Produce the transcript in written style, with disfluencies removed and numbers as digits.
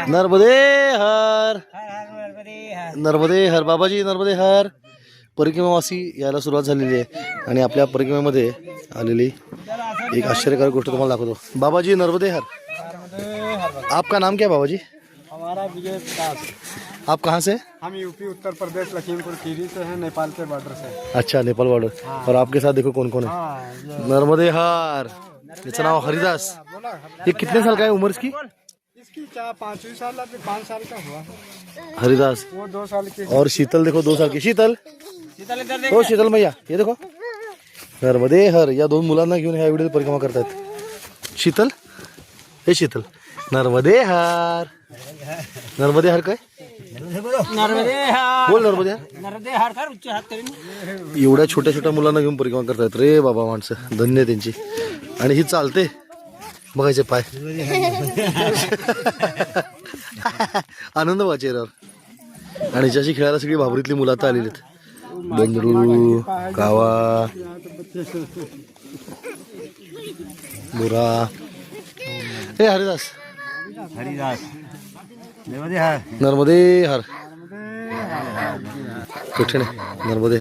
नर्मदे हर, नर्मदे हर बाबाजी, नर्मदे हर. परिक्रमावासी यायला सुरुवात झालेली आहे आणि आपल्या परिक्रमेमध्ये आलेली एक आश्चर्यकारक गोष्ट तुम्हाला दाखवतो. बाबाजी नर्मदे हर. आपका नाम क्या है बाबाजी? हमारा विजय प्रकाश. आप कहाँ से? हम यूपी उत्तर प्रदेश लखीमपुर खीरी से हैं, नेपाल के बॉर्डर से. अच्छा, नेपाल बॉर्डर. और आपके साथ देखो कौन कौन है. नर्मदे हर. इसका नाम हरिदास. ये कितने साल का है उम्र इसकी? इसकी 5 साल, अभी 5 साल का हुआ. हरिदास. वो 2 साल की. और शीतल देखो 2 साल की. शीतल, हो शीतल मैया ये देखो. नर्मदे हर या 2 मुलांना घेऊन ह्या व्हिडिओ परिक्रमा करतात. शीतल, हे शीतल. नर्मदे हर. नर्मदे हर काय? नर्मदे हर. बोल नर्मदे हर. नर्मदे हर कर उच्च हात करून. एवढ्या छोट्या छोट्या मुलांना घेऊन परिक्रमा करतायत रे बाबा माणसं. धन्य त्यांची. आणि ही चालते बघायचे पाय. आनंद व्हा चेहऱ्यावर. आणि हिच्याशी खेळायला सगळी भाबरीतली मुलं आता आलेली आहेत. बंदरू, कावा, बुरा. हे हरिदास. हरिदास. नर्मदे हर. नर्मदे हर. कुठे नाही नर्मदे.